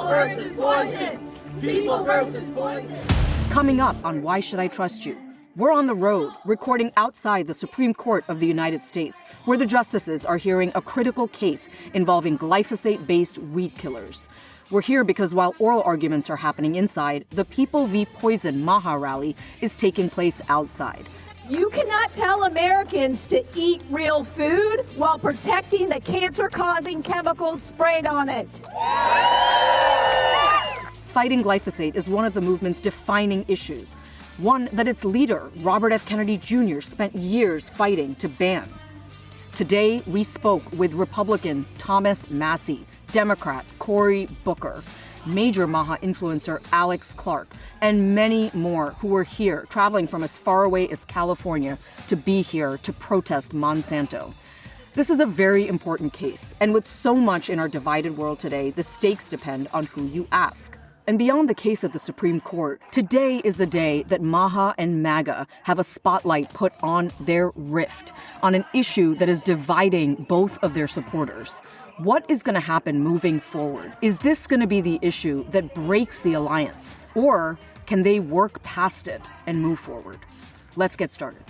People versus poison. People versus poison. Coming up on Why Should I Trust You? We're on the road, recording outside the Supreme Court of the United States, where the justices are hearing a critical case involving glyphosate-based weed killers. We're here because while oral arguments are happening inside, the People v. Poison MAHA rally is taking place outside. You cannot tell Americans to eat real food while protecting the cancer-causing chemicals sprayed on it. Fighting glyphosate is one of the movement's defining issues, one that its leader, Robert F. Kennedy Jr., spent years fighting to ban. Today, we spoke with Republican Thomas Massie, Democrat Cory Booker, major MAHA influencer Alex Clark, and many more who were here, traveling from as far away as California to be here to protest Monsanto. This is a very important case, and with so much in our divided world today, the stakes depend on who you ask. And beyond the case at the Supreme Court, today is the day that MAHA and MAGA have a spotlight put on their rift, on an issue that is dividing both of their supporters. What is going to happen moving forward? Is this going to be the issue that breaks the alliance? Or can they work past it and move forward? Let's get started.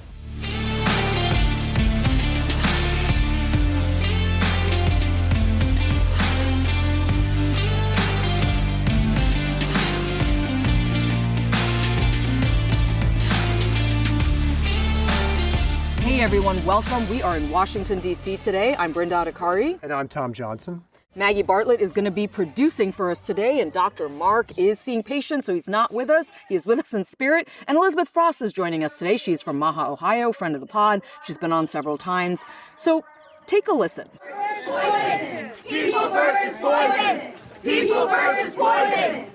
Hey everyone, welcome. We are in Washington, D.C. today. I'm Brinda Adhikari. And I'm Tom Johnson. Maggie Bartlett is going to be producing for us today, and Dr. Mark is seeing patients, so he's not with us. He is with us in spirit. And Elizabeth Frost is joining us today. She's from MAHA, Ohio, friend of the pod. She's been on several times. So take a listen. Poison. People versus poison. People versus poison.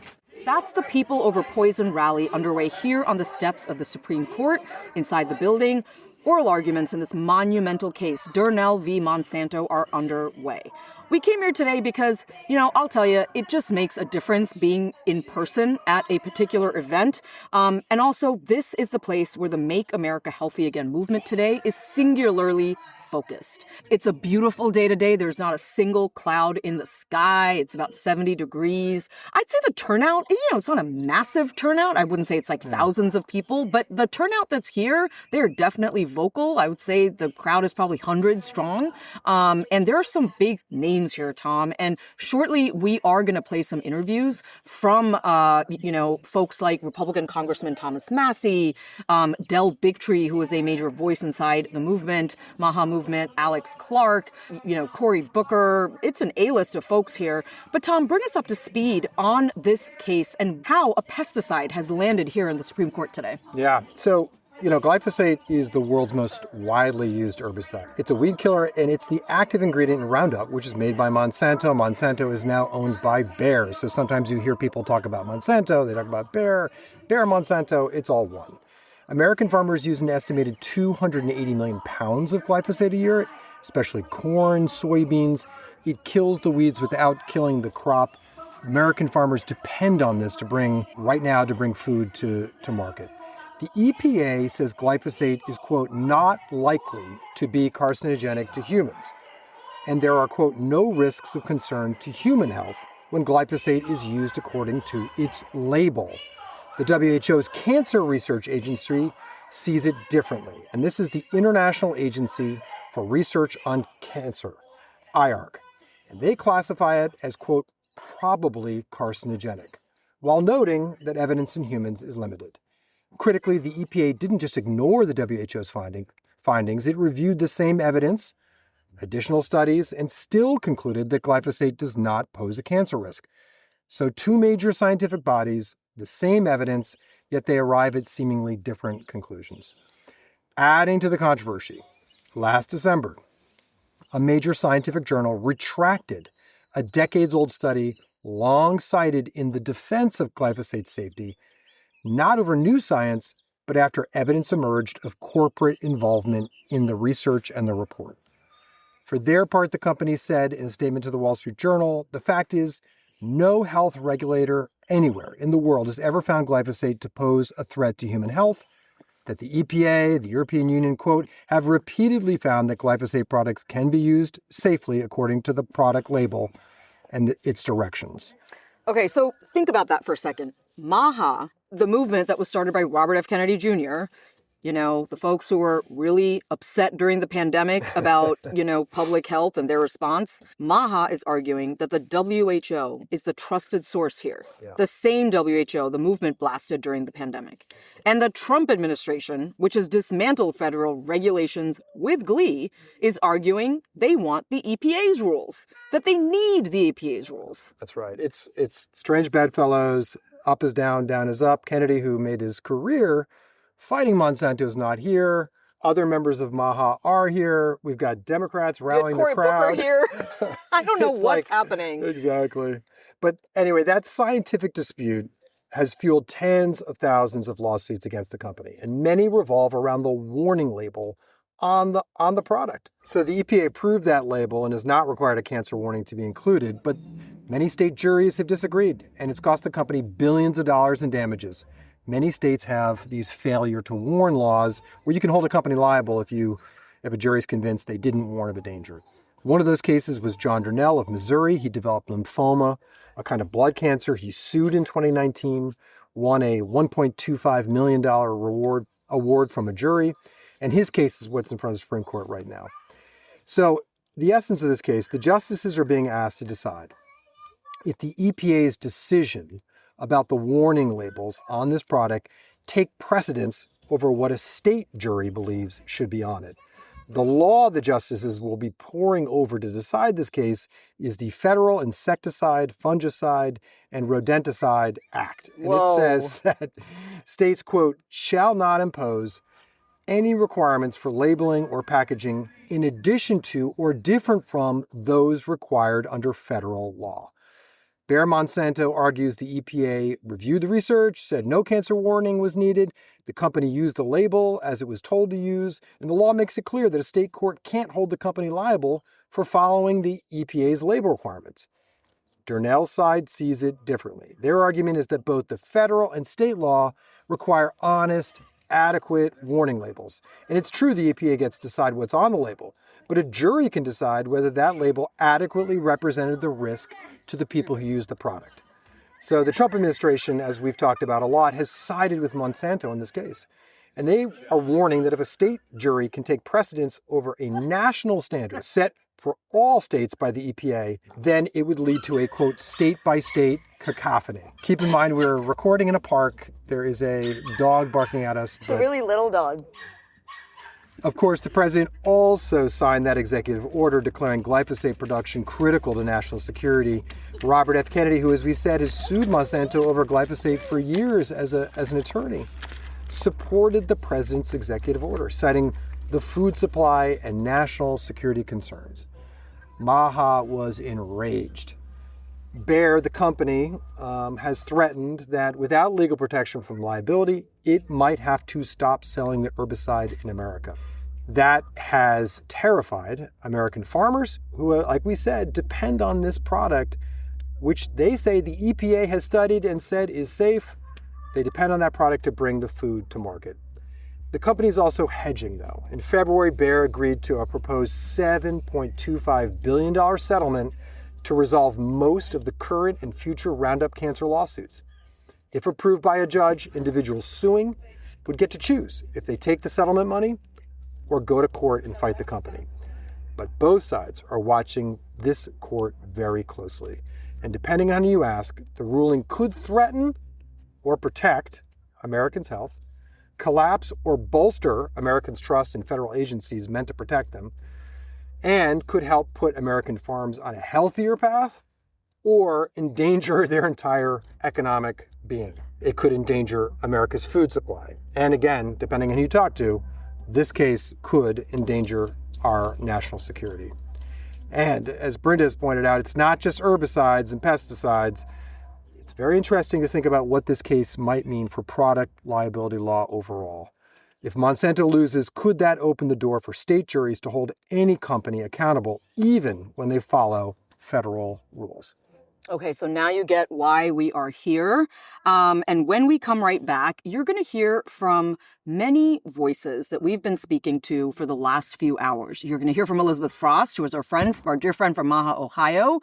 That's the People Over Poison rally underway here on the steps of the Supreme Court, inside the building. Oral arguments in this monumental case, Durnell v. Monsanto, are underway. We came here today because, I'll tell you, it just makes a difference being in person at a particular event. And also, this is the place where the Make America Healthy Again movement today is singularly focused. It's a beautiful day today. There's not a single cloud in the sky. It's about 70 degrees. I'd say the turnout, it's not a massive turnout. I wouldn't say it's like thousands of people, but the turnout that's here, they're definitely vocal. I would say the crowd is probably hundreds strong. And there are some big names here, Tom. And shortly, we are going to play some interviews from, folks like Republican Congressman Thomas Massie, Del Bigtree, who is a major voice inside the movement, MAHA movement, Alex Clark, Cory Booker. It's an A-list of folks here. But Tom, bring us up to speed on this case and how a pesticide has landed here in the Supreme Court today. Yeah. So, glyphosate is the world's most widely used herbicide. It's a weed killer, and it's the active ingredient in Roundup, which is made by Monsanto. Monsanto is now owned by Bayer. So sometimes you hear people talk about Monsanto, they talk about Bayer, Monsanto, it's all one. American farmers use an estimated 280 million pounds of glyphosate a year, especially corn, soybeans. It kills the weeds without killing the crop. American farmers depend on this to bring food to market. The EPA says glyphosate is, quote, not likely to be carcinogenic to humans. And there are, quote, no risks of concern to human health when glyphosate is used according to its label. The WHO's Cancer Research Agency sees it differently, and this is the International Agency for Research on Cancer, IARC, and they classify it as, quote, probably carcinogenic, while noting that evidence in humans is limited. Critically, the EPA didn't just ignore the WHO's findings, it reviewed the same evidence, additional studies, and still concluded that glyphosate does not pose a cancer risk. So two major scientific bodies, the same evidence, yet they arrive at seemingly different conclusions. Adding to the controversy, last December, a major scientific journal retracted a decades-old study long cited in the defense of glyphosate safety, not over new science, but after evidence emerged of corporate involvement in the research and the report. For their part, the company said in a statement to the Wall Street Journal, the fact is, no health regulator anywhere in the world has ever found glyphosate to pose a threat to human health, that the EPA, the European Union, quote, have repeatedly found that glyphosate products can be used safely according to the product label and its directions. Okay, so think about that for a second. MAHA, the movement that was started by Robert F. Kennedy Jr., the folks who were really upset during the pandemic about, public health and their response. MAHA is arguing that the WHO is the trusted source here. Yeah. The same WHO the movement blasted during the pandemic. And the Trump administration, which has dismantled federal regulations with glee, is arguing they want the EPA's rules, that they need the EPA's rules. That's right. It's strange bedfellows. Up is down, down is up. Kennedy, who made his career fighting Monsanto, is not here. Other members of MAHA are here. We've got Democrats rallying the crowd. Cory Booker here. I don't know what's happening. Exactly. But anyway, that scientific dispute has fueled tens of thousands of lawsuits against the company, and many revolve around the warning label on the product. So the EPA approved that label and has not required a cancer warning to be included, but many state juries have disagreed, and it's cost the company billions of dollars in damages. Many states have these failure to warn laws where you can hold a company liable if a jury's convinced they didn't warn of a danger. One of those cases was John Darnell of Missouri. He developed lymphoma, a kind of blood cancer. He sued in 2019, won a $1.25 million award from a jury, and his case is what's in front of the Supreme Court right now. So the essence of this case, the justices are being asked to decide if the EPA's decision about the warning labels on this product take precedence over what a state jury believes should be on it. The law the justices will be poring over to decide this case is the Federal Insecticide, Fungicide, and Rodenticide Act. And Whoa. It says that states, quote, shall not impose any requirements for labeling or packaging in addition to or different from those required under federal law. Bayer Monsanto argues the EPA reviewed the research, said no cancer warning was needed, the company used the label as it was told to use, and the law makes it clear that a state court can't hold the company liable for following the EPA's label requirements. Darnell's side sees it differently. Their argument is that both the federal and state law require honest, adequate warning labels. And it's true the EPA gets to decide what's on the label, but a jury can decide whether that label adequately represented the risk to the people who use the product. So the Trump administration, as we've talked about a lot, has sided with Monsanto in this case. And they are warning that if a state jury can take precedence over a national standard set for all states by the EPA, then it would lead to a, quote, state-by-state cacophony. Keep in mind, we're recording in a park. There is a dog barking at us. It's a really little dog. Of course, the president also signed that executive order declaring glyphosate production critical to national security. Robert F. Kennedy, who, as we said, has sued Monsanto over glyphosate for years as an attorney, supported the president's executive order, citing the food supply and national security concerns. MAHA was enraged. Bayer, the company, has threatened that without legal protection from liability, it might have to stop selling the herbicide in America. That has terrified American farmers who, like we said, depend on this product, which they say the EPA has studied and said is safe. They depend on that product to bring the food to market. The company is also hedging, though. In February, Bayer agreed to a proposed $7.25 billion settlement to resolve most of the current and future Roundup cancer lawsuits. If approved by a judge, individuals suing would get to choose if they take the settlement money or go to court and fight the company. But both sides are watching this court very closely. And depending on who you ask, the ruling could threaten or protect Americans' health, collapse or bolster Americans' trust in federal agencies meant to protect them, and could help put American farms on a healthier path or endanger their entire economic being. It could endanger America's food supply. And again, depending on who you talk to, this case could endanger our national security. And as Brinda has pointed out, it's not just herbicides and pesticides. It's very interesting to think about what this case might mean for product liability law overall. If Monsanto loses, could that open the door for state juries to hold any company accountable, even when they follow federal rules? Okay, so now you get why we are here. And when we come right back, you're going to hear from many voices that we've been speaking to for the last few hours. You're going to hear from Elizabeth Frost, who is our dear friend from MAHA, Ohio.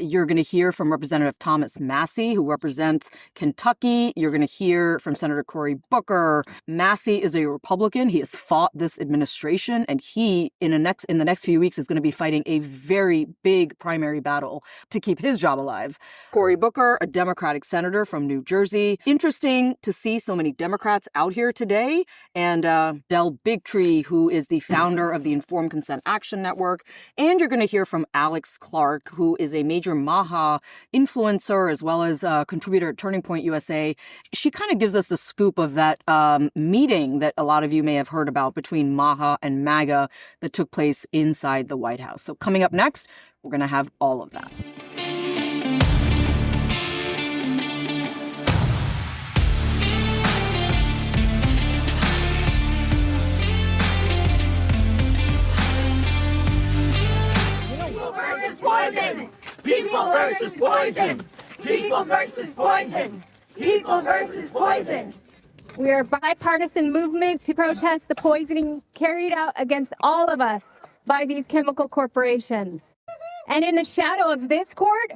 You're going to hear from Representative Thomas Massie, who represents Kentucky. You're going to hear from Senator Cory Booker. Massie is a Republican. He has fought this administration, and he, in the next few weeks, is going to be fighting a very big primary battle to keep his job alive. Cory Booker, a Democratic senator from New Jersey. Interesting to see so many Democrats out here today. And Bigtree, who is the founder of the Informed Consent Action Network. And you're going to hear from Alex Clark, who is a major MAHA influencer as well as a contributor at Turning Point USA. She kind of gives us the scoop of that meeting that a lot of you may have heard about between MAHA and MAGA that took place inside the White House. So coming up next, we're going to have all of that. Poison! People versus poison! People versus poison! People versus poison! We are a bipartisan movement to protest the poisoning carried out against all of us by these chemical corporations. And in the shadow of this court,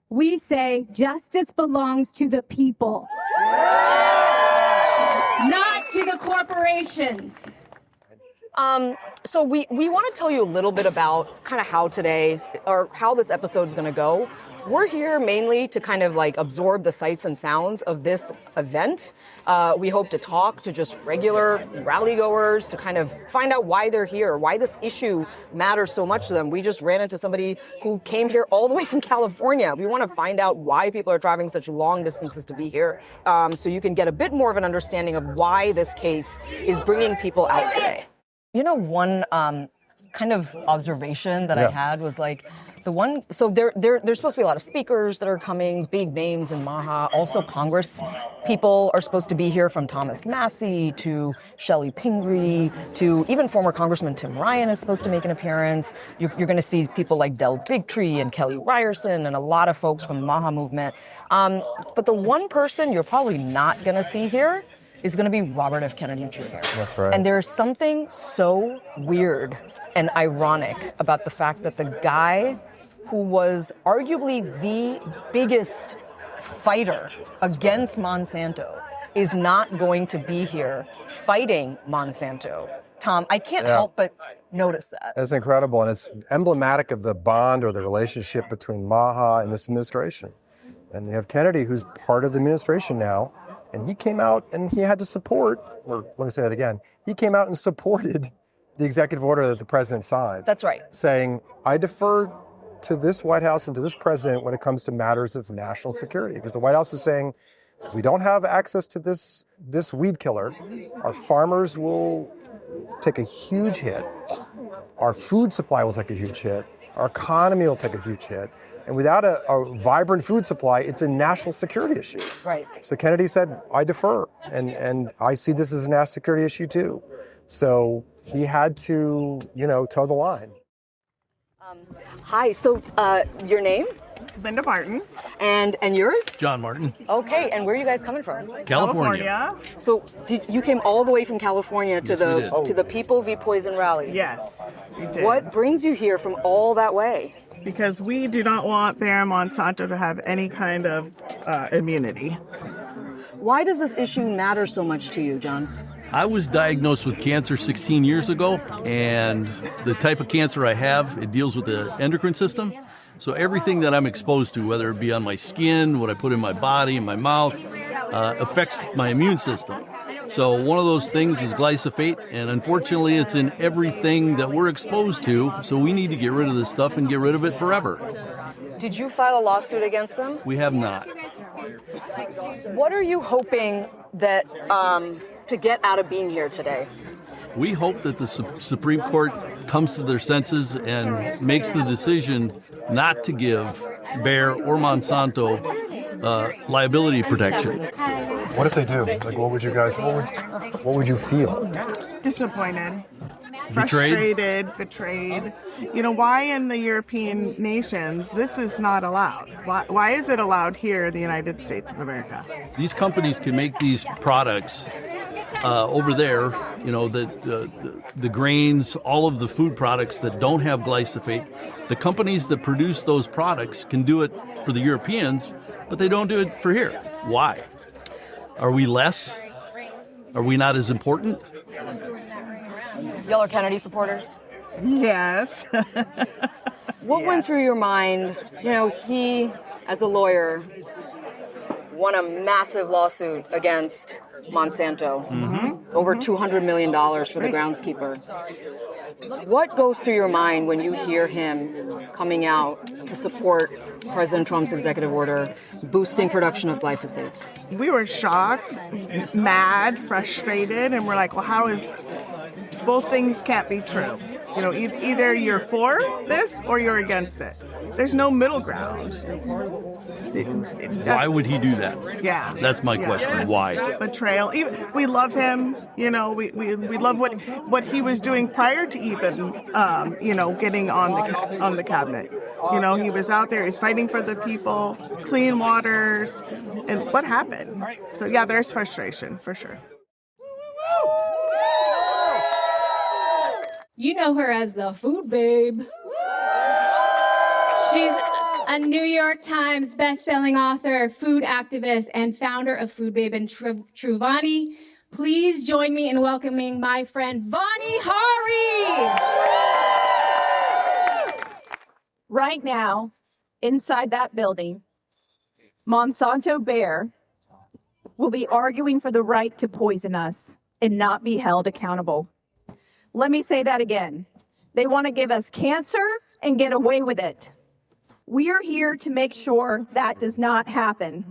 we say justice belongs to the people, not to the corporations. So we want to tell you a little bit about kind of how this episode is going to go. We're here mainly to kind of like absorb the sights and sounds of this event. We hope to talk to just regular rally goers to kind of find out why they're here, why this issue matters so much to them. We just ran into somebody who came here all the way from California. We want to find out why people are driving such long distances to be here, so you can get a bit more of an understanding of why this case is bringing people out today. You know, one kind of observation that I had was like so there's supposed to be a lot of speakers that are coming, big names in MAHA. Also, Congress people are supposed to be here, from Thomas Massie to Shelley Pingree to even former Congressman Tim Ryan is supposed to make an appearance. You're going to see people like Bigtree and Kelly Ryerson and a lot of folks from the MAHA movement. But the one person you're probably not going to see here is going to be Robert F. Kennedy Jr. That's right. And there's something so weird and ironic about the fact that the guy who was arguably the biggest fighter against Monsanto is not going to be here fighting Monsanto. Tom, I can't help but notice that. That's incredible, and it's emblematic of the bond or the relationship between MAHA and this administration. And you have Kennedy, who's part of the administration now, and he came out and he had to support, or let me say that again, he came out and supported the executive order that the president signed. That's right. Saying, I defer to this White House and to this president when it comes to matters of national security. Because the White House is saying, if we don't have access to this weed killer, our farmers will take a huge hit. Our food supply will take a huge hit. Our economy will take a huge hit. And without a vibrant food supply, it's a national security issue. Right. So Kennedy said, I defer. And I see this as a national security issue too. So he had to, toe the line. Hi, so your name? Brinda Martin. And yours? John Martin. Okay, and where are you guys coming from? California. So you came all the way from California to the People v. Poison rally. Yes, we did. What brings you here from all that way? Because we do not want Bayer Monsanto to have any kind of immunity. Why does this issue matter so much to you, John? I was diagnosed with cancer 16 years ago, and the type of cancer I have, it deals with the endocrine system. So everything that I'm exposed to, whether it be on my skin, what I put in my body, in my mouth, affects my immune system. So one of those things is glyphosate, and unfortunately it's in everything that we're exposed to, so we need to get rid of this stuff and get rid of it forever. Did you file a lawsuit against them? We have not. What are you hoping that to get out of being here today? We hope that the Supreme Court comes to their senses and makes the decision not to give Bayer or Monsanto liability protection. What if they do? Like, what would you feel? Disappointed. frustrated, betrayed. You know, why in the European nations this is not allowed? Why is it allowed here in the United States of America? These companies can make these products over there, you know, the grains, all of the food products that don't have glyphosate. The companies that produce those products can do it for the Europeans, but they don't do it for here. Why? Are we less? Are we not as important? Y'all are Kennedy supporters? Yes. What went through your mind? You know, he, as a lawyer, won a massive lawsuit against Monsanto, over $200 million for the groundskeeper. What goes through your mind when you hear him coming out to support President Trump's executive order boosting production of glyphosate? We were shocked, mad, frustrated, and we're like, well, how is both things can't be true? You know, either you're for this or you're against it. There's no middle ground. Why would he do that? Yeah. That's my question. Why? Betrayal. We love him. You know, we love what he was doing prior to even, getting on the cabinet. You know, he was out there. He's fighting for the people, clean waters, and what happened? So yeah, there's frustration for sure. You know her as the food babe. She's a New York Times best-selling author, food activist, and founder of Food Babe and Truvani. Please join me in welcoming my friend Vani Hari. Right now, inside that building, Monsanto Bayer will be arguing for the right to poison us and not be held accountable. Let me say that again. They want to give us cancer and get away with it. We are here to make sure that does not happen.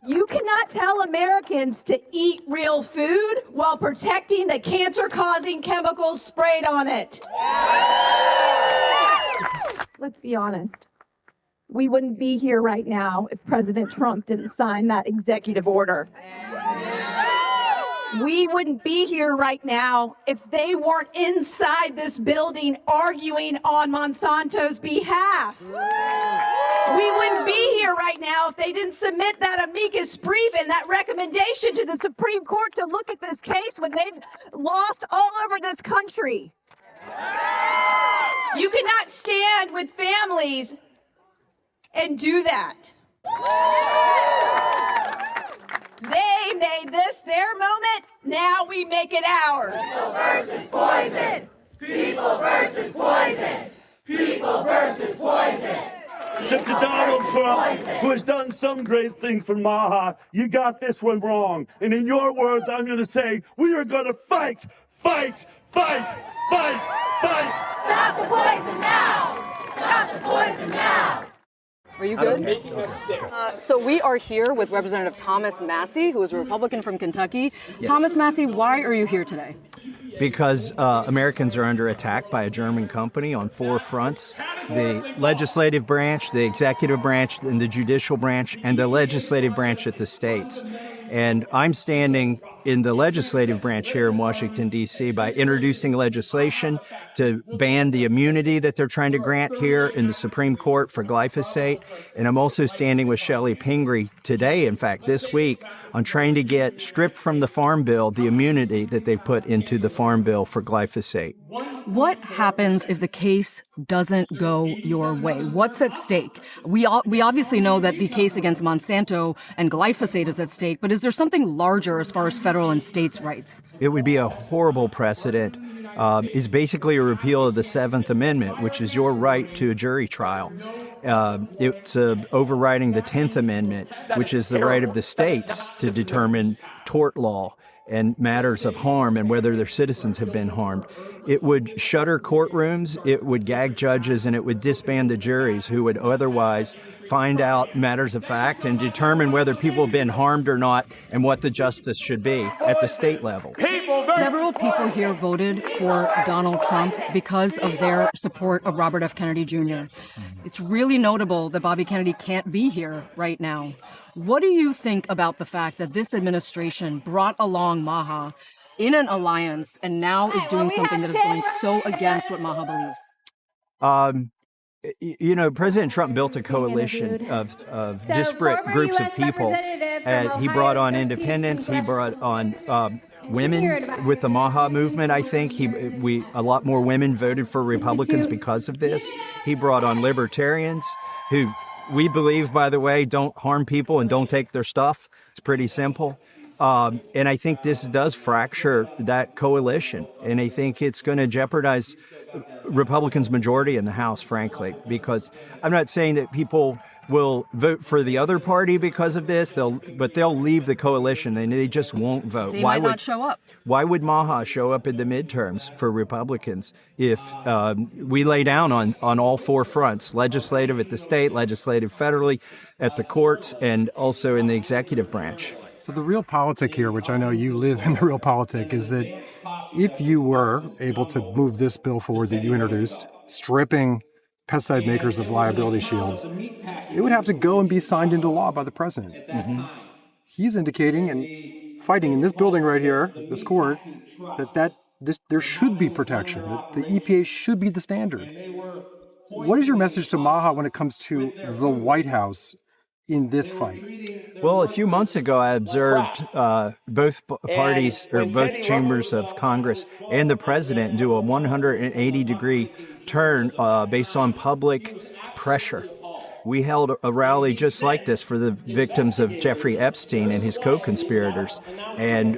You cannot tell Americans to eat real food while protecting the cancer-causing chemicals sprayed on it. Let's be honest. We wouldn't be here right now if President Trump didn't sign that executive order. We wouldn't be here right now if they weren't inside this building arguing on Monsanto's behalf. We wouldn't be here right now if they didn't submit that amicus brief and that recommendation to the Supreme Court to look at this case when they've lost all over this country. You cannot stand with families and do that. They made this their moment, now we make it ours. People versus poison! People versus poison! People versus poison! Except to Donald Trump, who has done some great things for MAHA, you got this one wrong. And in your words, I'm going to say, we are going to fight, fight, fight, fight, fight! Stop the poison now! Stop the poison now! Are you good? So we are here with Representative Thomas Massie, who is a Republican from Kentucky. Yes. Thomas Massie, why are you here today? Because Americans are under attack by a German company on 4 fronts: the legislative branch, the executive branch, and the judicial branch, and the legislative branch at the states. And I'm standing in the legislative branch here in Washington, D.C. by introducing legislation to ban the immunity that they're trying to grant here in the Supreme Court for glyphosate. And I'm also standing with Shelley Pingree today, in fact, this week, on trying to get stripped from the Farm Bill the immunity that they've put into the Farm Bill for glyphosate. What happens if the case doesn't go your way? What's at stake? We obviously know that the case against Monsanto and glyphosate is at stake, but is there something larger as far as federal and states' rights? It would be a horrible precedent. It's basically a repeal of the 7th Amendment, which is your right to a jury trial. It's overriding the 10th Amendment, which is the right of the states to determine tort law and matters of harm and whether their citizens have been harmed. It would shutter courtrooms, it would gag judges, and it would disband the juries who would otherwise find out matters of fact and determine whether people have been harmed or not and what the justice should be at the state level. Several people here voted for Donald Trump because of their support of Robert F. Kennedy Jr. It's really notable that Bobby Kennedy can't be here right now. What do you think about the fact that this administration brought along MAHA in an alliance and now is doing something that is going so against what MAHA believes? President Trump built a coalition of disparate groups of people, and he brought on independents. He brought on women with the MAHA movement. I think a lot more women voted for Republicans because of this. He brought on libertarians who we believe, by the way, don't harm people and don't take their stuff. It's pretty simple. And I think this does fracture that coalition. And I think it's going to jeopardize Republicans' majority in the House, frankly, because I'm not saying that people will vote for the other party because of this, but they'll leave the coalition and they just won't vote. They might not show up. Why would MAHA show up in the midterms for Republicans if we lay down on all four fronts, legislative at the state, legislative federally, at the courts, and also in the executive branch? So the real politic here, which I know you live in the real politic, is that if you were able to move this bill forward that you introduced, stripping pesticide makers of liability shields, it would have to go and be signed into law by the president. Mm-hmm. He's indicating and fighting in this building right here, this court, that there should be protection, that the EPA should be the standard. What is your message to MAHA when it comes to the White House in this fight? Well, a few months ago, I observed both parties or both chambers of Congress and the president do a 180-degree turn based on public pressure. We held a rally just like this for the victims of Jeffrey Epstein and his co-conspirators. And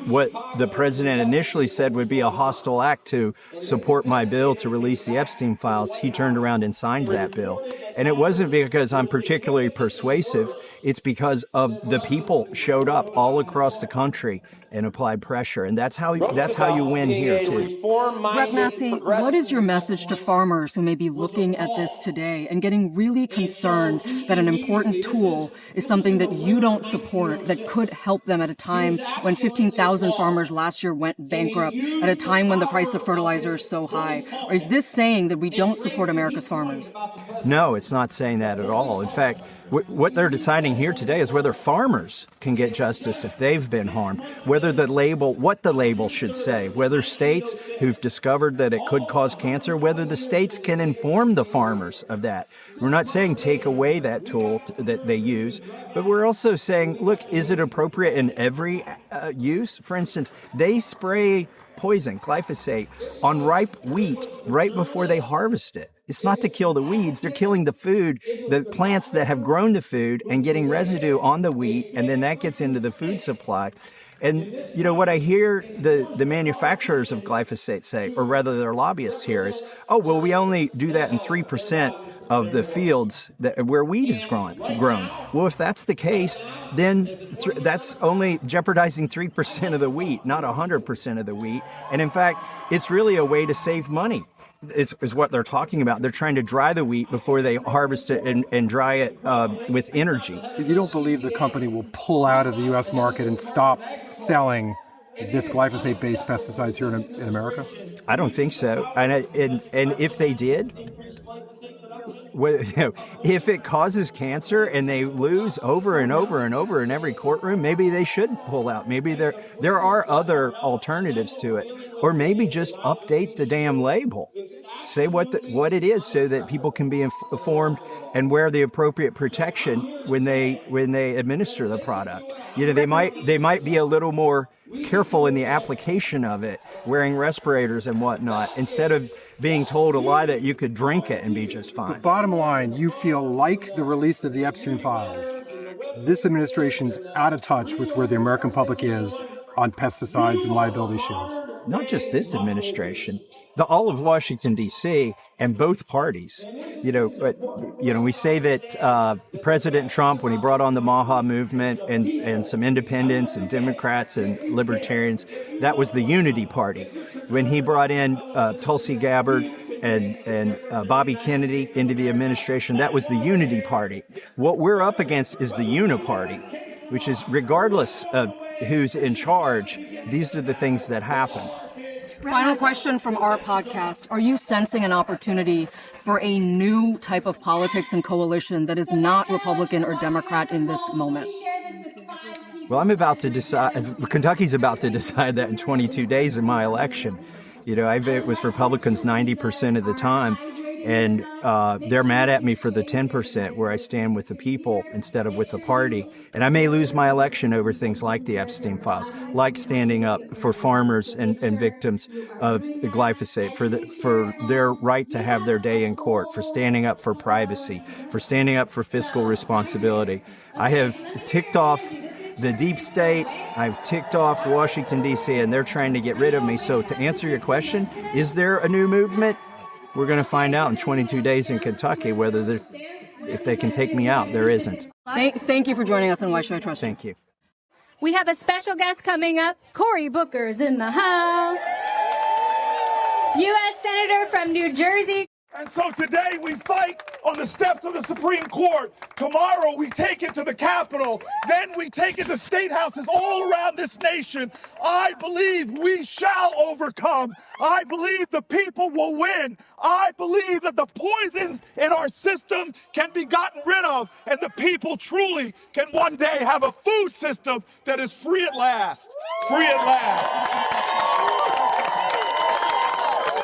what the president initially said would be a hostile act to support my bill to release the Epstein files, he turned around and signed that bill. And it wasn't because I'm particularly persuasive. It's because of the people showed up all across the country and applied pressure. And that's how you win here, too. Rep. Massie, what is your message to farmers who may be looking at this today and getting really concerned that an important tool is something that you don't support that could help them at a time when 15,000 farmers last year went bankrupt, at a time when the price of fertilizer is so high? Or is this saying that we don't support America's farmers? No, it's not saying that at all. In fact, what they're deciding here today is whether farmers can get justice if they've been harmed, what the label should say, whether states who've discovered that it could cause cancer, whether the states can inform the farmers of that. We're not saying take away that tool that they use, but we're also saying, look, is it appropriate in every use? For instance, they spray poison, glyphosate, on ripe wheat right before they harvest it. It's not to kill the weeds. They're killing the food, the plants that have grown the food, and getting residue on the wheat, and then that gets into the food supply. And, what I hear the manufacturers of glyphosate say, or rather their lobbyists here, is, we only do that in 3% of the fields where wheat is grown. Well, if that's the case, then that's only jeopardizing 3% of the wheat, not 100% of the wheat. And in fact, it's really a way to save money. Is what they're talking about. They're trying to dry the wheat before they harvest it and dry it with energy. You don't believe the company will pull out of the U.S. market and stop selling this glyphosate-based pesticides here in America? I don't think so. And if they did, if it causes cancer and they lose over and over and over in every courtroom, maybe they should pull out. Maybe there are other alternatives to it, or maybe just update the damn label. Say what it is so that people can be informed and wear the appropriate protection when they administer the product. They might be a little more careful in the application of it, wearing respirators and whatnot, instead of being told a lie that you could drink it and be just fine. But bottom line, you feel like the release of the Epstein files, this administration's out of touch with where the American public is on pesticides and liability shields. Not just this administration, all of Washington, D.C., and both parties. We say that President Trump, when he brought on the MAHA movement and some independents and Democrats and libertarians, that was the unity party. When he brought in Tulsi Gabbard and Bobby Kennedy into the administration, that was the unity party. What we're up against is the uniparty, which is regardless of who's in charge, these are the things that happen. Final question from our podcast. Are you sensing an opportunity for a new type of politics and coalition that is not Republican or Democrat in this moment? Well, I'm about to decide, Kentucky's about to decide that in 22 days in my election. You know, I vote with Republicans 90% of the time, and they're mad at me for the 10% where I stand with the people instead of with the party. And I may lose my election over things like the Epstein files, like standing up for farmers and victims of the glyphosate, for their right to have their day in court, for standing up for privacy, for standing up for fiscal responsibility. I have ticked off the deep state, I've ticked off Washington, D.C., and they're trying to get rid of me. So to answer your question, is there a new movement? We're going to find out in 22 days in Kentucky whether if they can take me out. There isn't. Thank you for joining us on Why Should I Trust You? Thank you. We have a special guest coming up. Cory Booker's in the house. U.S. Senator from New Jersey. And so today we fight on the steps of the Supreme Court. Tomorrow we take it to the Capitol. Then we take it to state houses all around this nation. I believe we shall overcome. I believe the people will win. I believe that the poisons in our system can be gotten rid of, and the people truly can one day have a food system that is free at last. Free at last.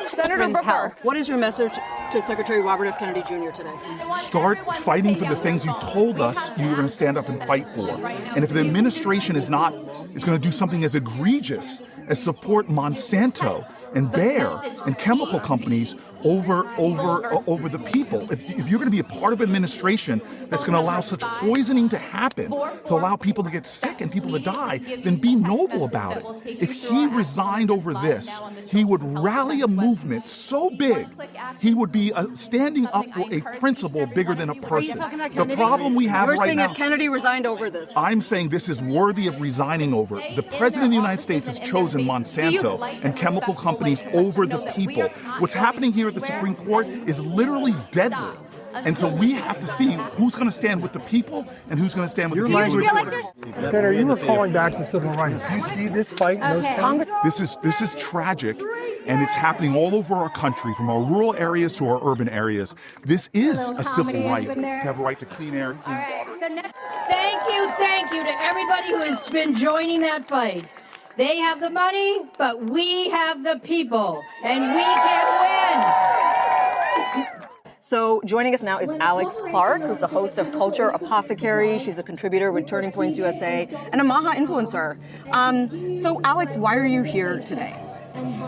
Senator Booker, what is your message to Secretary Robert F. Kennedy Jr. today? Start fighting for the things you told us you were going to stand up and fight for. And if the administration is going to do something as egregious as support Monsanto and Bayer and chemical companies over the people. If you're going to be a part of administration that's going to allow such poisoning to happen, to allow people to get sick and people to die, then be noble about it. If he resigned over this, he would rally a movement so big, he would be standing up for a principle bigger than a person. The problem we have right now... You're saying if Kennedy resigned over this. I'm saying this is worthy of resigning over. The President of the United States has chosen Monsanto and chemical companies over the people. What's happening here at the Supreme Court is literally deadly. And so we have to see who's going to stand with the people and who's going to stand with the people. Senator, you were calling back to civil rights. Do you see this fight in those terms? This is tragic, and it's happening all over our country, from our rural areas to our urban areas. This is a civil right to have a right to clean air, clean water. Thank you to everybody who has been joining that fight. They have the money, but we have the people, and we can win. So joining us now is Alex Clark, who's the host of Culture Apothecary. She's a contributor with Turning Points USA and a MAHA influencer. So Alex, why are you here today?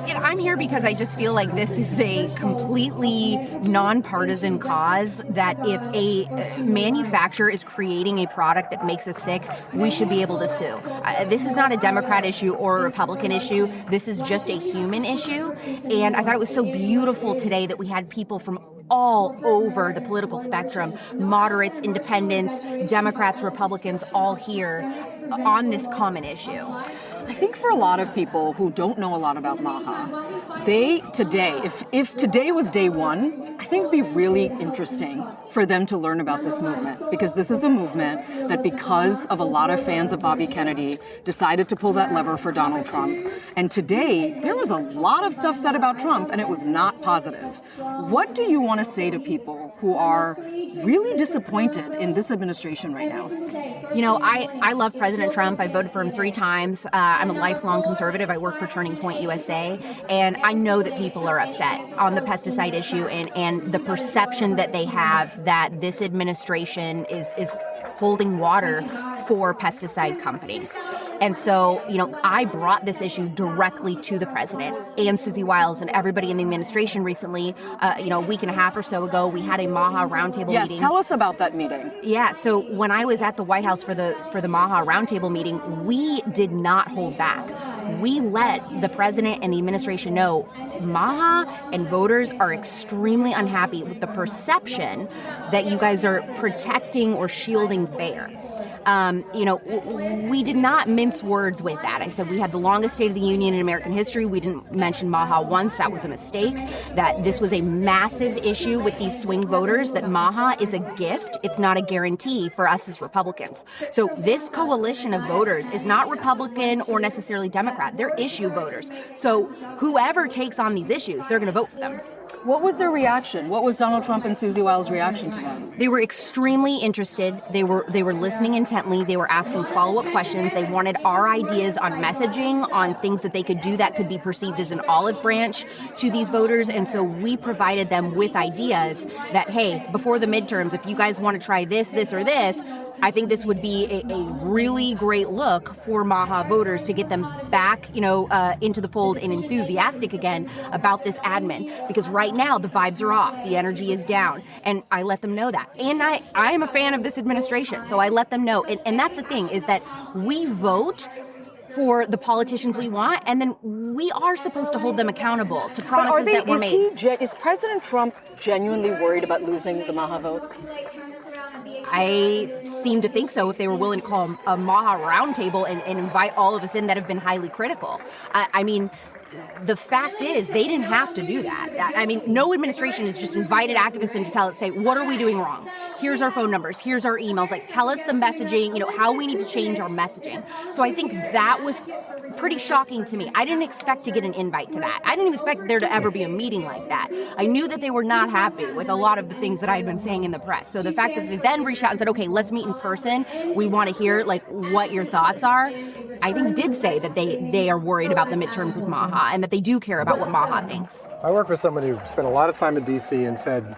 I'm here because I just feel like this is a completely nonpartisan cause, that if a manufacturer is creating a product that makes us sick, we should be able to sue. This is not a Democrat issue or a Republican issue. This is just a human issue. And I thought it was so beautiful today that we had people from all over the political spectrum, moderates, independents, Democrats, Republicans, all here on this common issue. I think for a lot of people who don't know a lot about MAHA, if today was day one, I think it'd be really interesting for them to learn about this movement, because this is a movement that, because of a lot of fans of Bobby Kennedy, decided to pull that lever for Donald Trump. And today, there was a lot of stuff said about Trump, and it was not positive. What do you want to say to people who are really disappointed in this administration right now? You know, I love President Trump. I voted for him 3 times. I'm a lifelong conservative. I work for Turning Point USA, and I know that people are upset on the pesticide issue and the perception that they have that this administration is holding water for pesticide companies. And so, you know, I brought this issue directly to the president and Susie Wiles and everybody in the administration recently. A week and a half or so ago, we had a MAHA roundtable meeting. Yes, tell us about that meeting. Yeah, so when I was at the White House for the MAHA roundtable meeting, we did not hold back. We let the president and the administration know MAHA and voters are extremely unhappy with the perception that you guys are protecting or shielding Bayer. We did not mince words with that. I said we had the longest State of the Union in American history. We didn't mention MAHA once. That was a mistake. That this was a massive issue with these swing voters, that MAHA is a gift. It's not a guarantee for us as Republicans. So this coalition of voters is not Republican or necessarily Democrat. They're issue voters. So whoever takes on these issues, they're going to vote for them. What was their reaction? What was Donald Trump and Susie Wiles' reaction to that? They were extremely interested. They were listening intently. They were asking follow-up questions. They wanted our ideas on messaging, on things that they could do that could be perceived as an olive branch to these voters. And so we provided them with ideas that, hey, before the midterms, if you guys want to try this, or this, I think this would be a really great look for MAHA voters to get them back, into the fold and enthusiastic again about this admin. Because right now the vibes are off, the energy is down, and I let them know that. And I am a fan of this administration, so I let them know. And that's the thing, is that we vote for the politicians we want, and then we are supposed to hold them accountable to promises that were made. Is President Trump genuinely worried about losing the MAHA vote? I seem to think so. If they were willing to call a MAHA roundtable and invite all of us in that have been highly critical. I mean, the fact is, they didn't have to do that. I mean, no administration has just invited activists in to say, what are we doing wrong? Here's our phone numbers. Here's our emails. Like, tell us the messaging, how we need to change our messaging. So I think that was pretty shocking to me. I didn't expect to get an invite to that. I didn't even expect there to ever be a meeting like that. I knew that they were not happy with a lot of the things that I had been saying in the press. So the fact that they then reached out and said, okay, let's meet in person. We want to hear what your thoughts are. I think did say that they are worried about the midterms with MAHA and that they do care about what MAHA thinks. I work with somebody who spent a lot of time in D.C. and said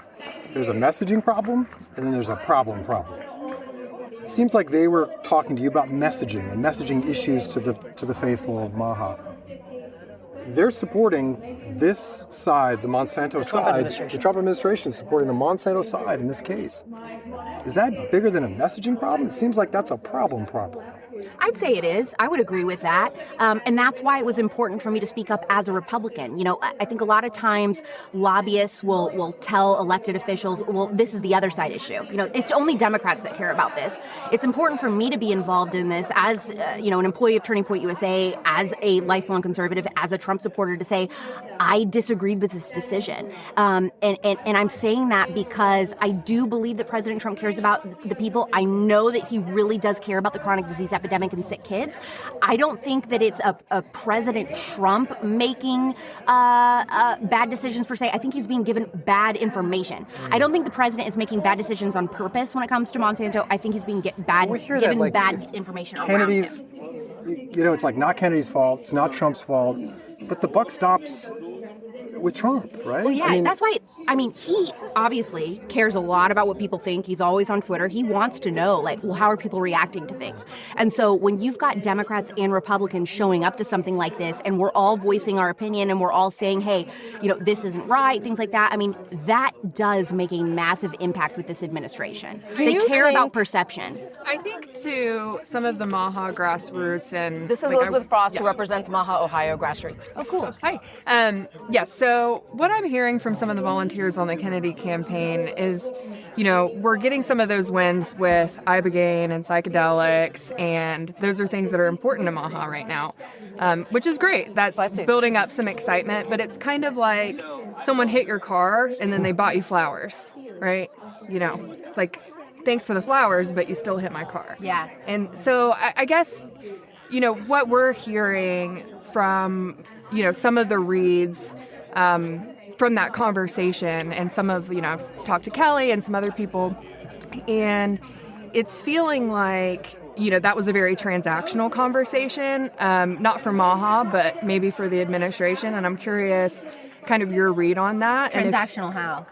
there's a messaging problem and then there's a problem. It seems like they were talking to you about messaging and messaging issues to the faithful of MAHA. They're supporting this side, the Monsanto side. The Trump administration is supporting the Monsanto side in this case. Is that bigger than a messaging problem? It seems like that's a problem. I'd say it is. I would agree with that. And that's why it was important for me to speak up as a Republican. I think a lot of times lobbyists will tell elected officials, well, this is the other side issue. It's only Democrats that care about this. It's important for me to be involved in this as, an employee of Turning Point USA, as a lifelong conservative, as a Trump supporter, to say, I disagreed with this decision. And I'm saying that because I do believe that President Trump cares about the people. I know that he really does care about the chronic disease epidemic and sick kids. I don't think that it's a President Trump making bad decisions per se. I think he's being given bad information. I don't think the president is making bad decisions on purpose when it comes to Monsanto. I think he's being given bad information. Kennedy's, it's like not Kennedy's fault. It's not Trump's fault. But the buck stops with Trump, right? Well, yeah, that's why, he obviously cares a lot about what people think. He's always on Twitter. He wants to know, how are people reacting to things? And so when you've got Democrats and Republicans showing up to something like this, and we're all voicing our opinion, and we're all saying, hey, this isn't right, things like that, that does make a massive impact with this administration. They care about perception. I think, too, some of the MAHA grassroots and... This is Elizabeth Frost, who represents MAHA Ohio grassroots. Oh, cool. Hi. Yes, so what I'm hearing from some of the volunteers on the Kennedy campaign is, we're getting some of those wins with ibogaine and psychedelics, and those are things that are important to MAHA right now, which is great. That's building up some excitement, but it's kind of like someone hit your car and then they bought you flowers, right? It's like, thanks for the flowers, but you still hit my car. Yeah. And so I guess, what we're hearing from, some of the reads from that conversation, and some of, I've talked to Kelly and some other people, and it's feeling like, that was a very transactional conversation, not for MAHA, but maybe for the administration. And I'm curious kind of your read on that. Transactional how?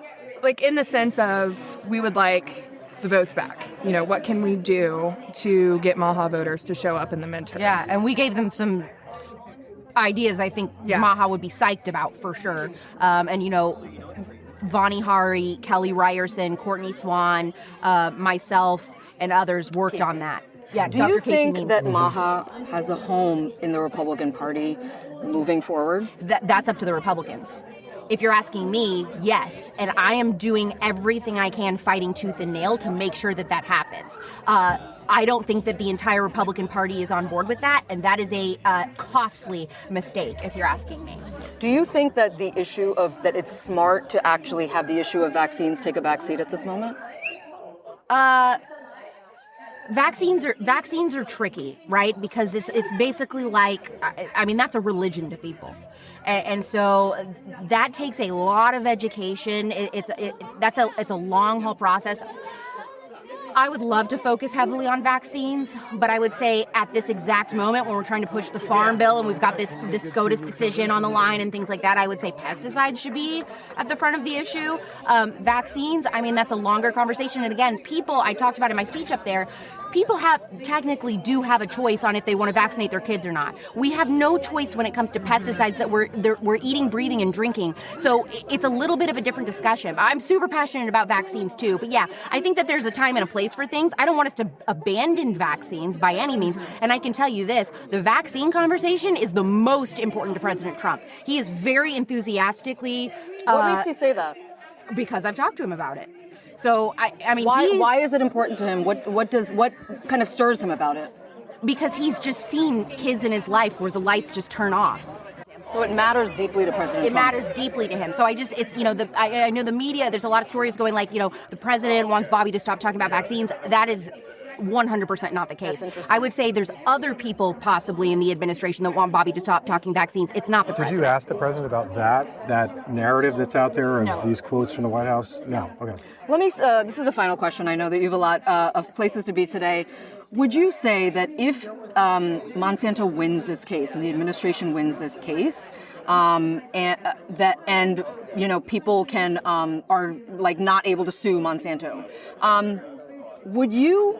In the sense of, we would like the votes back. What can we do to get MAHA voters to show up in the midterms? Yeah, and we gave them some ideas I think MAHA would be psyched about for sure. Vani Hari, Kelly Ryerson, Courtney Swan, myself, and others worked on that. Yeah, Do you think that MAHA has a home in the Republican Party moving forward? That's up to the Republicans. If you're asking me, yes. And I am doing everything I can, fighting tooth and nail, to make sure that happens. I don't think that the entire Republican Party is on board with that, and that is a costly mistake, if you're asking me. Do you think that the issue of that it's smart to actually have the issue of vaccines take a backseat at this moment? Vaccines are tricky, right? Because it's basically like, I mean, that's a religion to people. And so that takes a lot of education. It's a long haul process. I would love to focus heavily on vaccines, but I would say at this exact moment when we're trying to push the farm bill and we've got this SCOTUS decision on the line and things like that, I would say pesticides should be at the front of the issue. Vaccines, I mean, that's a longer conversation. And again, people, I talked about in my speech up there, people technically do have a choice on if they want to vaccinate their kids or not. We have no choice when it comes to pesticides that we're eating, breathing, and drinking. So it's a little bit of a different discussion. I'm super passionate about vaccines too. But yeah, I think that there's a time and a place for things. I don't want us to abandon vaccines by any means. And I can tell you this, the vaccine conversation is the most important to President Trump. He is very enthusiastically... What makes you say that? Because I've talked to him about it. So I mean, why is it important to him? What kind of stirs him about it? Because he's just seen kids in his life where the lights just turn off. So it matters deeply to President Trump. It matters deeply to him. So I know the media. There's a lot of stories going like, the president wants Bobby to stop talking about vaccines. That is 100% not the case. That's interesting. I would say there's other people possibly in the administration that want Bobby to stop talking vaccines. It's not the president. Did you ask the president about that narrative that's out there of these quotes from the White House? No. Okay. Let me. This is the final question. I know that you have a lot of places to be today. Would you say that if Monsanto wins this case and the administration wins this case, and people can are like not able to sue Monsanto, would you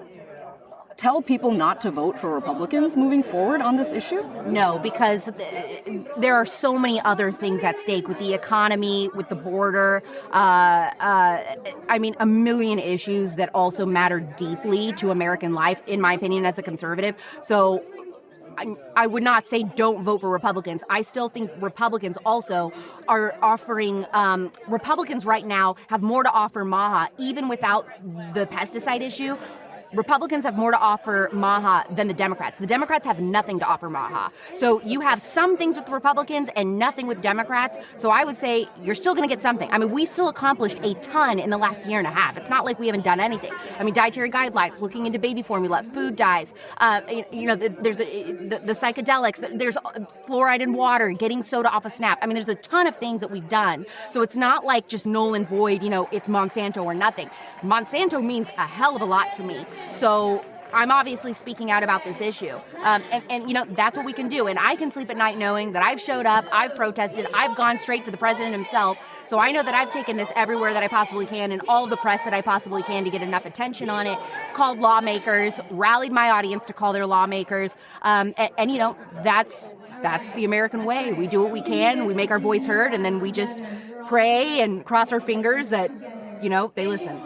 tell people not to vote for Republicans moving forward on this issue? No, because there are so many other things at stake with the economy, with the border. I mean, a million issues that also matter deeply to American life, in my opinion, as a conservative. So I would not say don't vote for Republicans. I still think Republicans also are offering, Republicans right now have more to offer MAHA, even without the pesticide issue. Republicans have more to offer MAHA than the Democrats. The Democrats have nothing to offer MAHA. So you have some things with the Republicans and nothing with Democrats. So I would say you're still going to get something. I mean, we still accomplished a ton in the last year and a half. It's not like we haven't done anything. I mean, dietary guidelines, looking into baby formula, food dyes, there's the psychedelics, there's fluoride in water, getting soda off of SNAP. I mean, there's a ton of things that we've done. So it's not like just null and void, it's Monsanto or nothing. Monsanto means a hell of a lot to me. So I'm obviously speaking out about this issue. And that's what we can do. And I can sleep at night knowing that I've showed up, I've protested, I've gone straight to the president himself. So I know that I've taken this everywhere that I possibly can and all of the press that I possibly can to get enough attention on it, called lawmakers, rallied my audience to call their lawmakers. That's the American way. We do what we can, we make our voice heard, and then we just pray and cross our fingers that, they listen.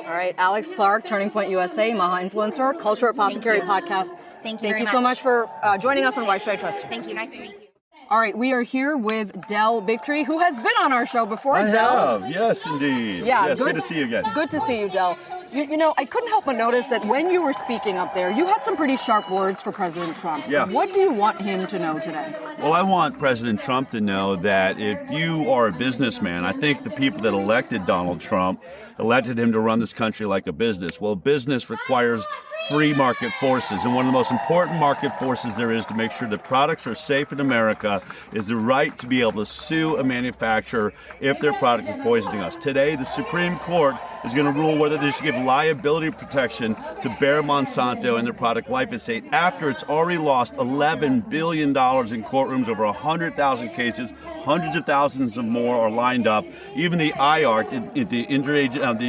All right, Alex Clark, Turning Point USA, MAHA influencer, Culture Apothecary podcast. Thank you. Thank you so much for joining us on Why Should I Trust You? Thank you. Nice to meet you. All right, we are here with Del Bigtree, who has been on our show before. I Del. have, yes, indeed. Yeah, yes, good to see you again. Good to see you, Del. I couldn't help but notice that when you were speaking up there, you had some pretty sharp words for President Trump. Yeah. What do you want him to know today? Well, I want President Trump to know that if you are a businessman, I think the people that elected Donald Trump elected him to run this country like a business. Well, business requires free market forces, and one of the most important market forces there is to make sure that products are safe in America is the right to be able to sue a manufacturer if their product is poisoning us. Today, the Supreme Court is going to rule whether they should give liability protection to Bayer Monsanto and their product glyphosate after it's already lost $11 billion in courtrooms, over 100,000 cases, hundreds of thousands of more are lined up. Even the IARC, the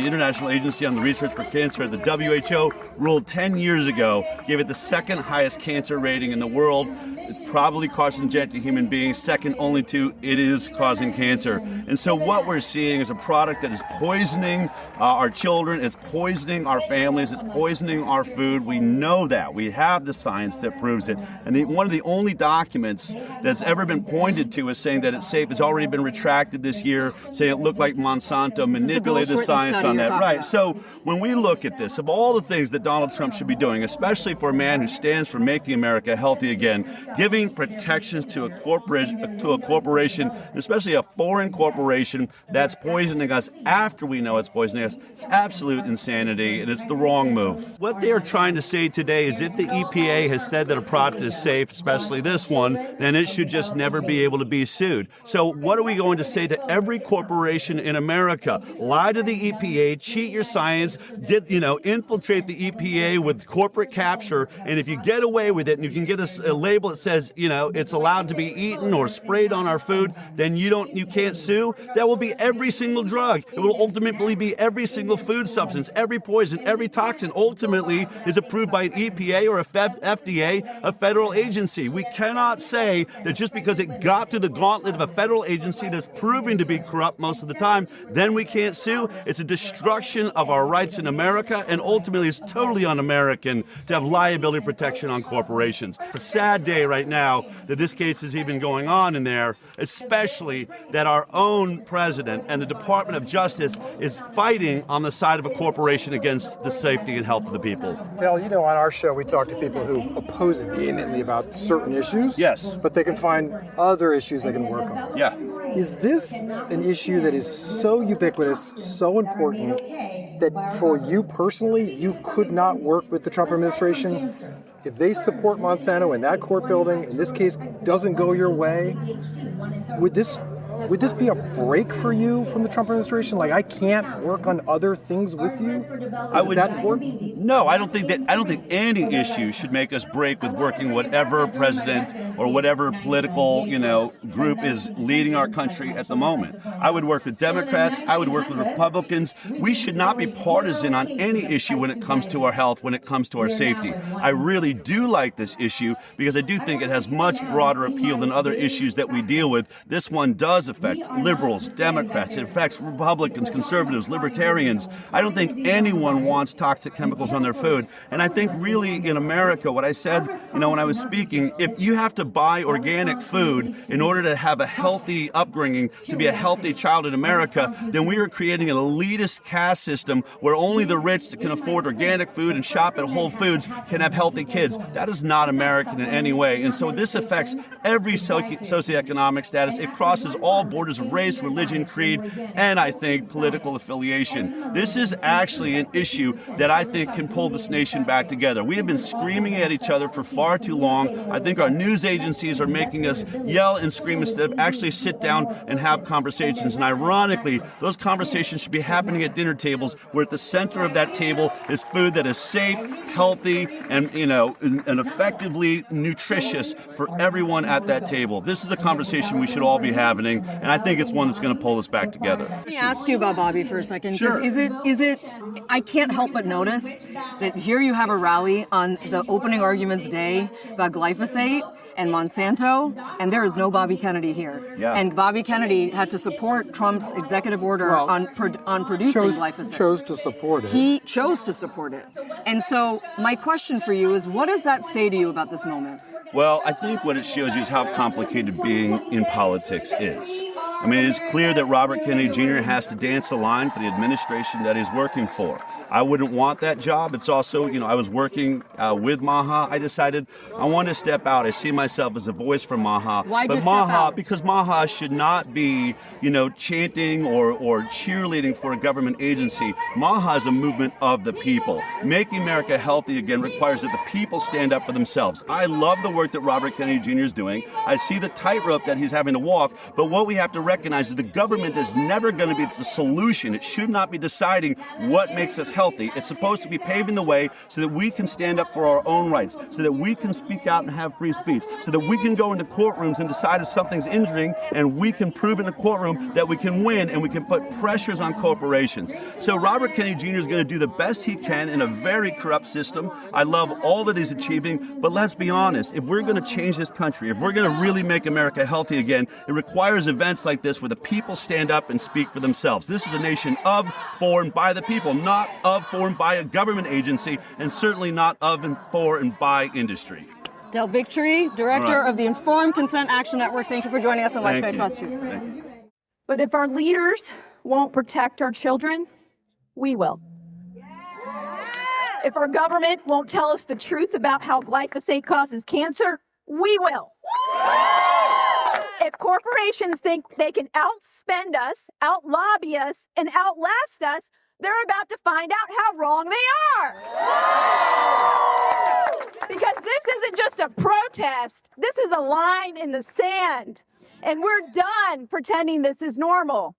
International Agency on the Research for Cancer, the WHO ruled 10 years ago, gave it the second highest cancer rating in the world. It's probably carcinogenic to human beings, second only to it is causing cancer. And so what we're seeing is a product that is poisoning our children, it's poisoning our families, it's poisoning our food. We know that. We have the science that proves it. And one of the only documents that's ever been pointed to is saying that it's safe has already been retracted this year, saying it looked like Monsanto manipulated the science on that. Right. So when we look at this, of all the things that Donald Trump should be doing, especially for a man who stands for making America healthy again, giving protections to a corporation, especially a foreign corporation that's poisoning us after we know it's poisoning us, it's absolute insanity, and it's the wrong move. What they are trying to say today is if the EPA has said that a product is safe, especially this one, then it should just never be able to be sued. So what are we going to say to every corporation in America? Lie to the EPA, cheat your science, infiltrate the EPA with corporate capture, and if you get away with it and you can get a label that says, it's allowed to be eaten or sprayed on our food, then you can't sue. That will be every single drug. It will ultimately be every single food substance, every poison, every toxin ultimately is approved by an EPA or a FDA, a federal agency. We cannot say that just because it got through the gauntlet of a federal agency that's proving to be corrupt most of the time, then we can't sue. It's a destruction of our rights in America, and ultimately it's totally un-American to have liability protection on corporations. It's a sad day right now that this case is even going on in there, especially that our own president and the Department of Justice is fighting on the side of a corporation against the safety and health of the people. Dale, on our show we talk to people who oppose vehemently about certain issues. Yes. But they can find other issues they can work on. Yeah. Is this an issue that is so ubiquitous, so important, that for you personally, you could not work with the Trump administration? If they support Monsanto in that court building, and this case doesn't go your way, would this be a break for you from the Trump administration? Like, I can't work on other things with you? Is that important? No, I don't think any issue should make us break with working whatever president or whatever political, group is leading our country at the moment. I would work with Democrats. I would work with Republicans. We should not be partisan on any issue when it comes to our health, when it comes to our safety. I really do like this issue because I do think it has much broader appeal than other issues that we deal with. This one does affect liberals, Democrats. It affects Republicans, conservatives, libertarians. I don't think anyone wants toxic chemicals on their food. And I think really in America, what I said, when I was speaking, if you have to buy organic food in order to have a healthy upbringing, to be a healthy child in America, then we are creating an elitist caste system where only the rich that can afford organic food and shop at Whole Foods can have healthy kids. That is not American in any way. And so this affects every socioeconomic status. It crosses all borders of race, religion, creed, and I think political affiliation. This is actually an issue that I think can pull this nation back together. We have been screaming at each other for far too long. I think our news agencies are making us yell and scream instead of actually sit down and have conversations. And ironically, those conversations should be happening at dinner tables where at the center of that table is food that is safe, healthy, and effectively nutritious for everyone at that table. This is a conversation we should all be having, and I think it's one that's going to pull us back together. Let me ask you about Bobby for a second. Sure. Is it, I can't help but notice that here you have a rally on the opening arguments day about glyphosate and Monsanto, and there is no Bobby Kennedy here. Yeah. And Bobby Kennedy had to support Trump's executive order on producing glyphosate. Chose to support it. He chose to support it. And so my question for you is, what does that say to you about this moment? Well, I think what it shows you is how complicated being in politics is. I mean, it's clear that Robert Kennedy Jr. has to dance the line for the administration that he's working for. I wouldn't want that job. It's also, I was working with MAHA. I decided I want to step out. I see myself as a voice for MAHA. Why'd you step out? MAHA, because MAHA should not be, chanting or cheerleading for a government agency. MAHA is a movement of the people. Making America healthy again requires that the people stand up for themselves. I love the work that Robert Kennedy Jr. is doing. I see the tightrope that he's having to walk, but what we have to recognize is the government is never going to be the solution. It should not be deciding what makes us healthy. It's supposed to be paving the way so that we can stand up for our own rights, so that we can speak out and have free speech, so that we can go into courtrooms and decide if something's injuring, and we can prove in a courtroom that we can win, and we can put pressures on corporations. So Robert Kennedy Jr. is going to do the best he can in a very corrupt system. I love all that he's achieving, but let's be honest, if we're going to change this country, if we're going to really make America healthy again, it requires events like this where the people stand up and speak for themselves. This is a nation of, for, and by the people, not of, for, and by a government agency, and certainly not of, and for, and by industry. Del Bigtree, Director of the Informed Consent Action Network. Thank you for joining us on Why Should I Trust You? But if our leaders won't protect our children, we will. If our government won't tell us the truth about how glyphosate causes cancer, we will. If corporations think they can outspend us, outlobby us, and outlast us, they're about to find out how wrong they are. Because this isn't just a protest, this is a line in the sand. And we're done pretending this is normal.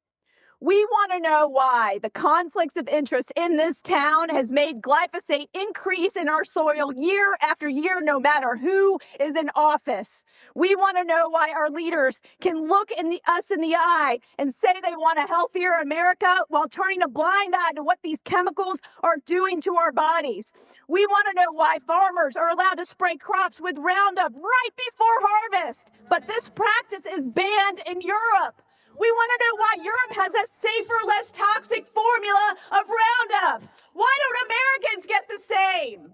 We want to know why the conflicts of interest in this town has made glyphosate increase in our soil year after year, no matter who is in office. We want to know why our leaders can look us in the eye and say they want a healthier America while turning a blind eye to what these chemicals are doing to our bodies. We want to know why farmers are allowed to spray crops with Roundup right before harvest, but this practice is banned in Europe. We want to know why Europe has a safer, less toxic formula of Roundup. Why don't Americans get the same?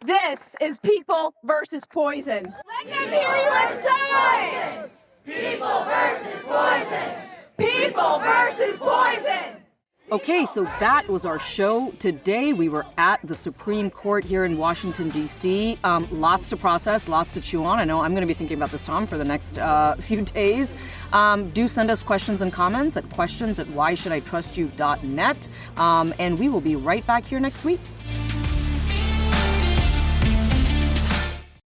This is people versus poison. Let them hear you inside. People versus poison. People versus poison. Okay, so that was our show today. We were at the Supreme Court here in Washington, D.C. Lots to process, lots to chew on. I know I'm going to be thinking about this, Tom, for the next few days. Do send us questions and comments at questions@whyshoulditrustyou.net. And we will be right back here next week.